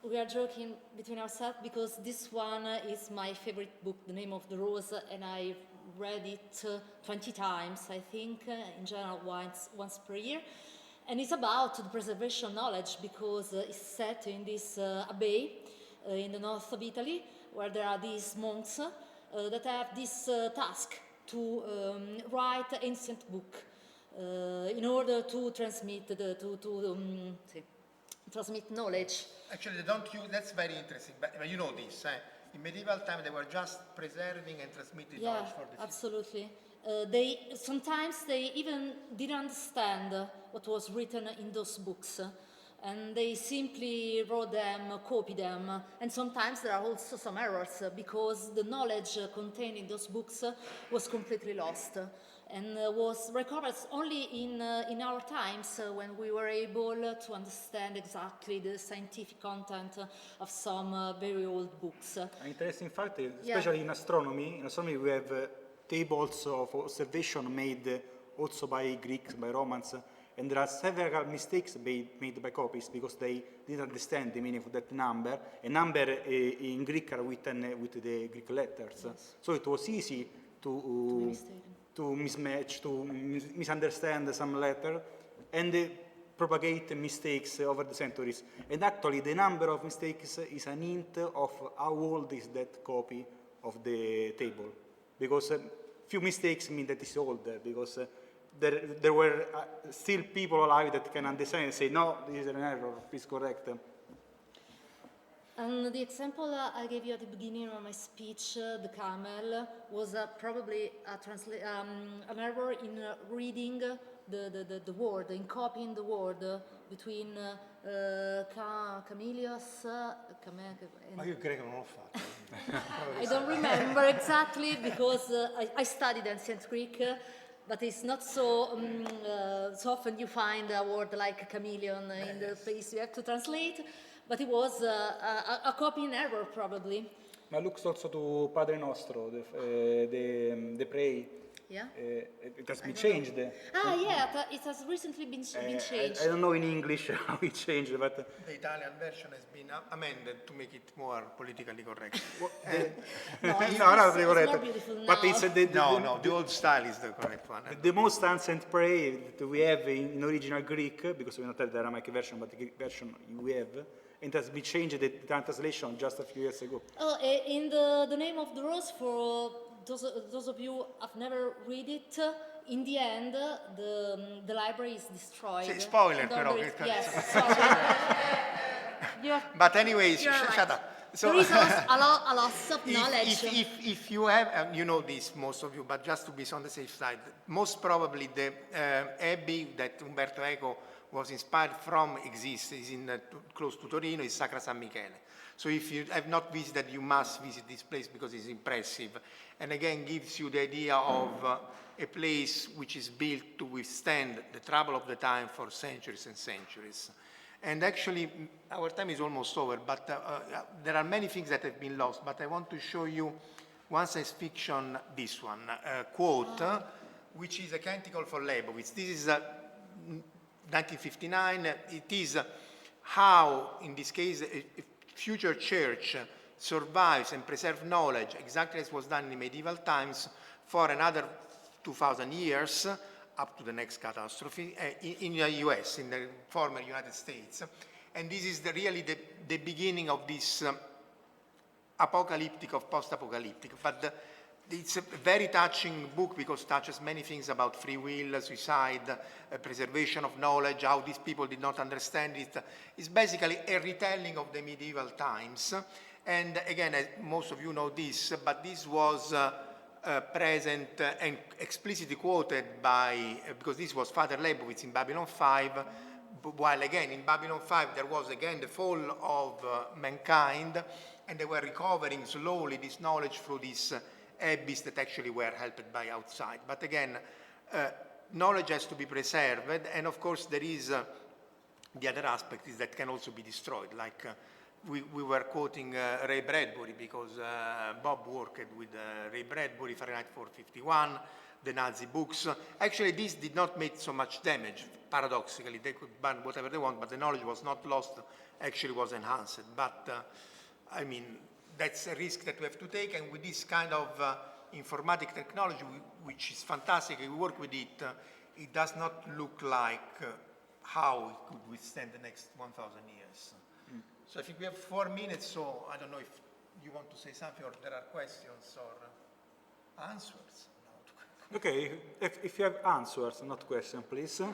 We are joking between ourselves because this one is my favorite book, The Name of the Rose, and I read it 20 times, I think, in general once per year. And it's about the preservation of knowledge because it's set in this abbey in the north of Italy, where there are these monks that have this task to write an ancient book in order to transmit transmit knowledge. Actually, they don't use, that's very interesting, but you know this. In medieval time, they were just preserving and transmitting knowledge for the future. Absolutely. Sometimes they even didn't understand what was written in those books, and they simply wrote them, copied them, and sometimes there are also some errors because the knowledge contained in those books was completely lost and was recovered only in our times when we were able to understand exactly the scientific content of some very old books. An interesting fact, especially in astronomy we have tables of observation made also by Greeks, by Romans, and there are several mistakes made by copies because they didn't understand the meaning of that number. A number in Greek are written with the Greek letters, yes. So it was easy to mismatch, to misunderstand some letter, and propagate mistakes over the centuries. And actually, the number of mistakes is an hint of how old is that copy of the table, because few mistakes mean that it's old, because there were still people alive that can understand and say, no, this is an error, it's correct. And the example I gave you at the beginning of my speech, the camel, was probably an error in reading the word, in copying the word between Camilios and... Ma io credo non l'ho fatto. I don't remember exactly because I studied ancient Greek, but it's not so often you find a word like chameleon in the place you have to translate. But it was a copying error, probably. Ma looks also to Padre Nostro, the pray. Yeah. It has been changed. It has recently been changed. I don't know in English how it changed, but the Italian version has been amended to make it more politically correct. It's more beautiful now. But it's the old style is the correct one. The most ancient prayer that we have in original Greek, because we don't have the Aramaic version, but the Greek version we have. It has been changed, the translation, just a few years ago. In the Name of the Rose, for those of you who have never read it, in the end, the library is destroyed. Sì, spoiler And però. yes, sorry. But anyways, you're right. shut up. So There is also a loss of knowledge. if you have, you know this, most of you, but just to be on the safe side, most probably the abbey that Umberto Eco was inspired from exists, is in close to Torino, is Sacra San Michele. So if you have not visited, you must visit this place because it's impressive. And again, gives you the idea of a place which is built to withstand the trouble of the time for centuries and centuries. And actually, our time is almost over, but there are many things that have been lost, but I want to show you one science fiction, this one, quote, which is a canticle for Leibowitz. This is 1959. It is how, in this case, a future church survives and preserves knowledge, exactly as was done in medieval times, for another 2,000 years, up to the next catastrophe, in the US, in the former United States. And this is really the beginning of this apocalyptic of post-apocalyptic. But it's a very touching book because it touches many things about free will, suicide, preservation of knowledge, how these people did not understand it. It's basically a retelling of the medieval times. And again, most of you know this, but this was present and explicitly quoted by, because this was Father Leibowitz in Babylon 5, while again in Babylon 5 there was again the fall of mankind, and they were recovering slowly this knowledge through these abbeys that actually were helped by outside. But again, knowledge has to be preserved, and of course there is the other aspect is that can also be destroyed, like we were quoting Ray Bradbury because Bob worked with Ray Bradbury, Fahrenheit 451, the Nazi books. Actually, this did not make so much damage, paradoxically. They could ban whatever they want, but the knowledge was not lost, actually was enhanced. But, I mean, that's a risk that we have to take, and with this kind of informatic technology, which is fantastic, we work with it, it does not look like how it could withstand the next 1,000 years. So I think we have 4 minutes, so I don't know if you want to say something or there are questions or answers. No. Okay, if you have answers, not questions, please. There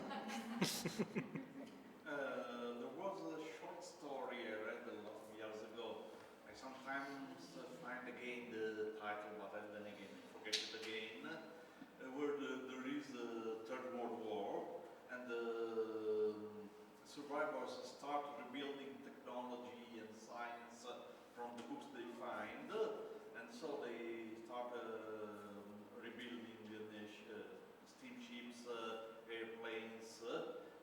was a short story I read a lot of years ago. I sometimes find again the title, but then again forget it again, where there is a Third World War, and the survivors start rebuilding technology and science from the books they find, and so they start rebuilding steamships, airplanes,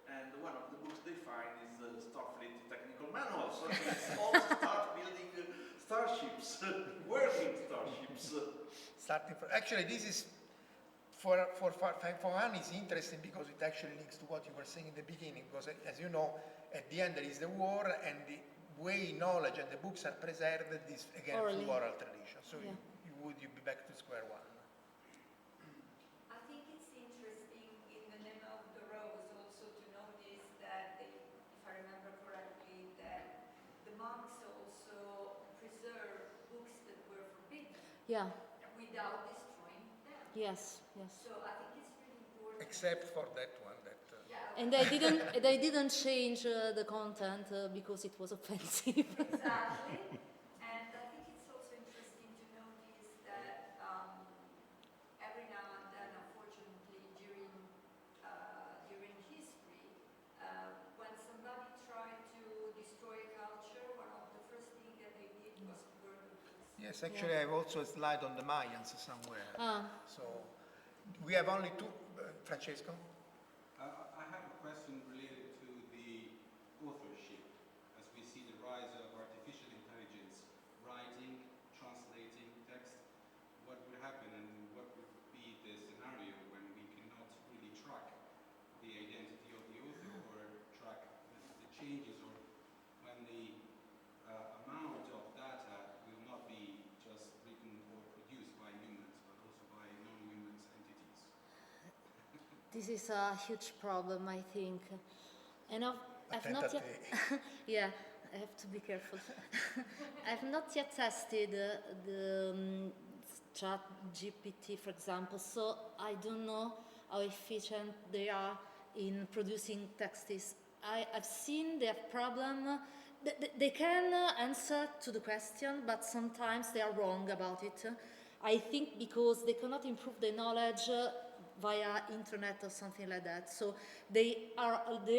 and one of the books they find is the Starfleet Technical Manual. So they all start building starships, working starships. Actually, this is for one is interesting because it actually links to what you were saying in the beginning. Because as you know, at the end there is the war, and the way knowledge and the books are preserved is again through oral tradition. So yeah. you'd be back to square one. I think it's interesting in the name of the rose also to notice that if I remember correctly, that the monks also preserved books that were forbidden. Yeah. Without destroying them. Yes, yes. So I think it's really important. Except for that one. And they didn't change the content because it was offensive. Exactly. And I think it's also interesting to notice that every now and then, unfortunately, during history, when somebody tried to destroy a culture, one of the first things that they did was to burn the books. Yes, actually, I have also a slide on the Mayans somewhere. So we have only two. Francesco? I have a question related to the authorship. As we see the rise of artificial intelligence, writing, translating text, what would happen and what would be the scenario when we cannot really track the identity of the author or track the changes, or when the amount of data will not be just written or produced by humans, but also by non-human entities? This is a huge problem, I think. And I've not yet, yeah, I have to be careful. I've not yet tested the ChatGPT, for example, so I don't know how efficient they are in producing texts. I've seen they have problem. They can answer to the question, but sometimes they are wrong about it. I think because they cannot improve their knowledge via internet or something like that. So the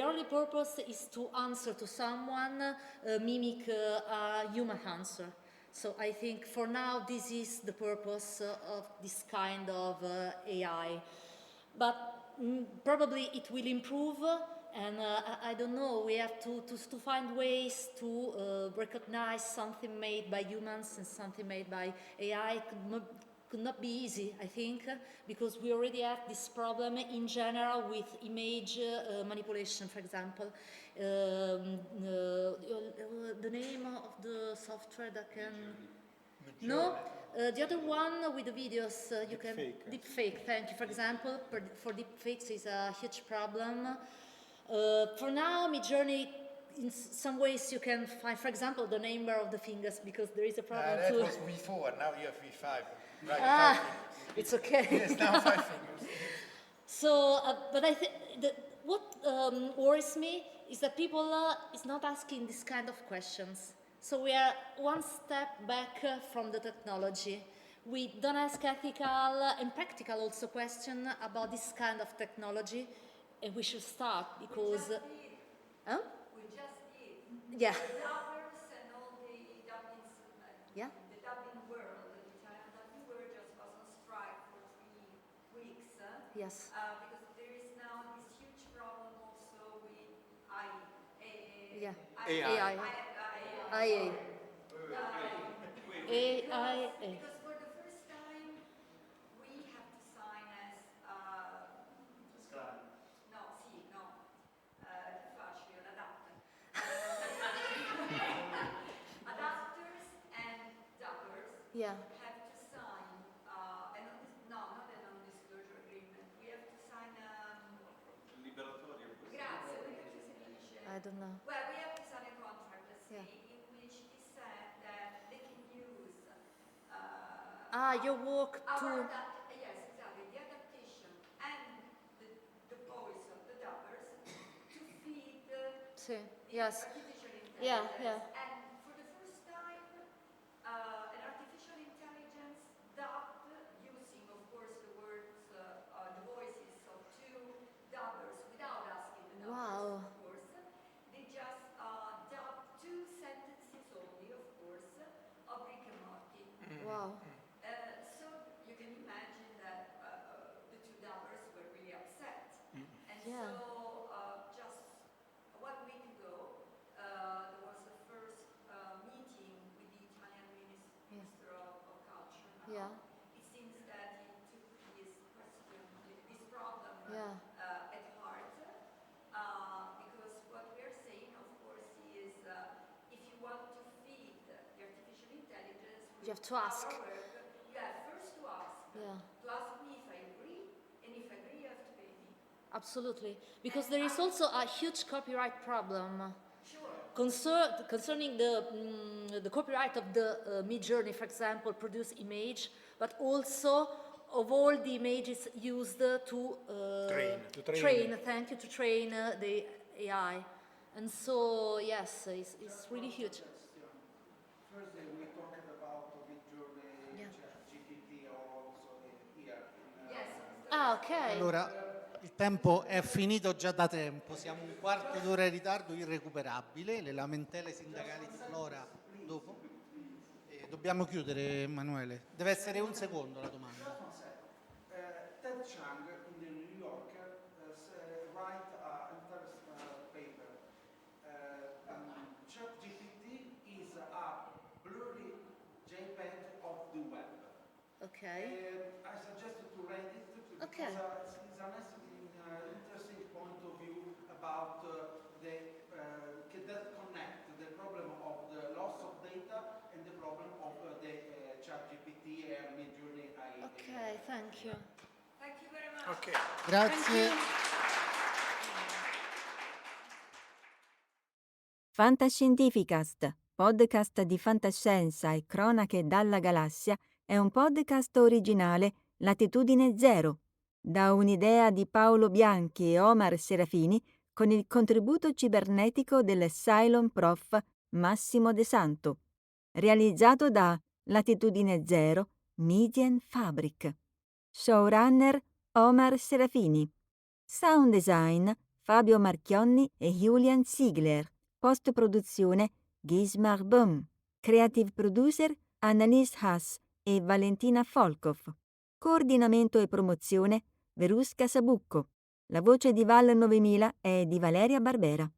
only purpose is to answer to someone, mimic a human answer. So I think for now this is the purpose of this kind of AI. But probably it will improve, and I don't know, we have to find ways to recognize something made by humans and something made by AI. Could not be easy, I think, because we already have this problem in general with image manipulation, for example. The name of the software that can... No? The other one with the videos, you can... Deepfake, thank you. For example, for deepfakes is a huge problem. For now, Midjourney, in some ways you can find, for example, the number of the fingers, because there is a problem that too. was V4, now you have V5. Right, 5 fingers. It's okay. Yes, now 5 fingers. So, but I think what worries me is that people is not asking this kind of questions. So we are one step back from the technology. We don't ask ethical and practical also question about this kind of technology, and we should start because... We just did. Huh? We just did. Yeah. The dubbers and all the dubbing, Yeah. the dubbing world, the Italian dubbing world just was on strike for 3 weeks. Yes. Because there is now this huge problem also with AI. Yeah. AI. Because for the first time, we have to sign as no, sì, no, che faccio io, l'adatter. Adapters and dubbers Yeah. have to sign not a non-disclosure agreement. We have to sign Liberatorio. grazie, come si dice? I don't know. Well, we have to sign a contract, let's say, Yeah. in which it is said that they can use Your work to... yes, exactly, the adaptation and the voice of the dubbers to feed Sì. the Yes. artificial intelligence. Yeah. And for the first time, an artificial intelligence dubbed using, of course, the words, the voices of 2 dubbers without asking the dubbers, Wow. of course. They just dubbed 2 sentences only, of course, of Rick and Morty. Wow. So you can imagine that the 2 dubbers were really upset. And Yeah. so just 1 week ago, there was the first meeting with the Italian Minister of Culture. Now. Yeah. It seems that he took this question, this problem Yeah. at heart, because what we are saying, of course, is if you want to feed the artificial intelligence, You have to our ask. work, you have first to ask. Yeah. To ask me if I agree, and if I agree, you have to pay me. Absolutely. Because there is also a huge copyright problem. Sure. Concerning the copyright of the Midjourney, for example, produce image, but also of all the images used to train. Thank you, to train the AI. And so, yes, it's really huge. Thursday we talked about Midjourney, Yeah. GPT, also here. Ok. Allora, il tempo è finito già da tempo, siamo un quarto d'ora in ritardo irrecuperabile, le lamentele sindacali di Flora dopo. Dobbiamo chiudere, Emanuele. Deve essere un secondo la domanda. Ted Chiang in the New Yorker write an interesting paper. ChatGPT is a blurry JPEG of the web. Okay. I suggested to read it because Okay. it's an interesting point of view about that connect the problem of the loss of data and the problem of the ChatGPT and Midjourney AI. Okay, thank you. Thank you very much. Okay. Grazie. FantascientifiCast, podcast di fantascienza e cronache dalla galassia, è un podcast originale LatitudineZero. da un'idea di Paolo Bianchi e Omar Serafini con il contributo cibernetico del Cylon Prof Massimo De Santo, realizzato da LatitudineZero Media Fabric. Showrunner Omar Serafini. Sound design Fabio Marchionni e Julian Ziegler. Post-produzione Gismar Böhm. Creative producer Annalise Haas e Valentina Folkov. Coordinamento e promozione Verusca Sabucco. La voce di Val 9000 è di Valeria Barbera.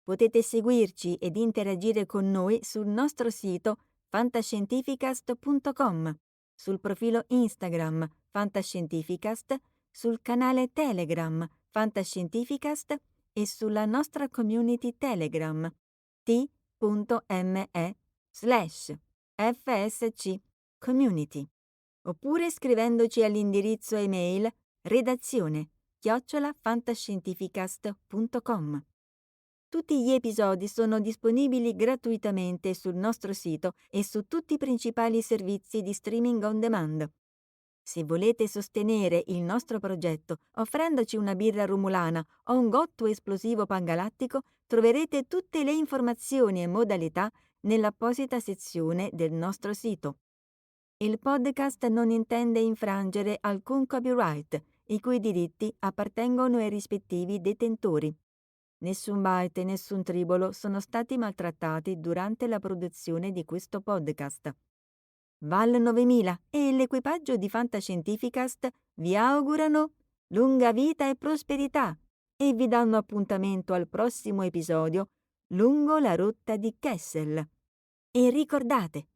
Potete seguirci ed interagire con noi sul nostro sito FantascientifiCast.com, sul profilo Instagram FantascientifiCast, sul canale Telegram FantascientifiCast e sulla nostra community Telegram t.me/FSC Community, oppure scrivendoci all'indirizzo email redazione@fantascientificast.com. Tutti gli episodi sono disponibili gratuitamente sul nostro sito e su tutti i principali servizi di streaming on demand. Se volete sostenere il nostro progetto offrendoci una birra rumulana o un gotto esplosivo pangalattico, troverete tutte le informazioni e modalità nell'apposita sezione del nostro sito. Il podcast non intende infrangere alcun copyright, i cui diritti appartengono ai rispettivi detentori. Nessun byte e nessun tribolo sono stati maltrattati durante la produzione di questo podcast. Val 9000 e l'equipaggio di FantascientifiCast vi augurano lunga vita e prosperità e vi danno appuntamento al prossimo episodio lungo la rotta di Kessel. E ricordate,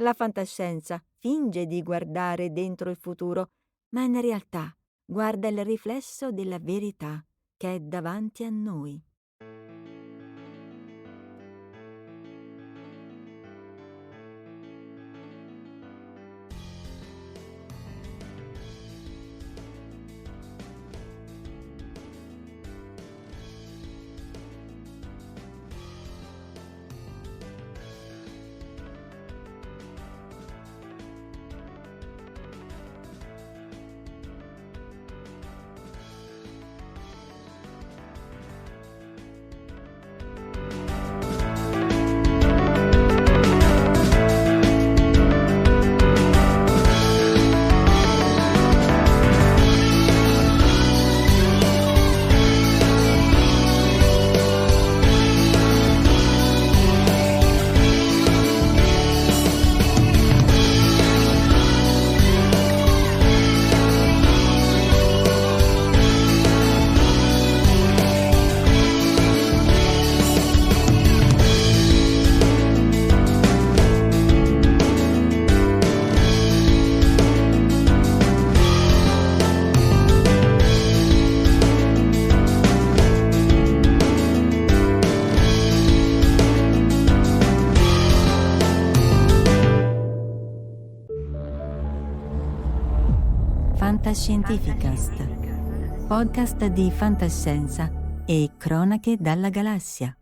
la fantascienza finge di guardare dentro il futuro, ma in realtà guarda il riflesso della verità che è davanti a noi. FantascientifiCast, podcast di fantascienza e cronache dalla galassia.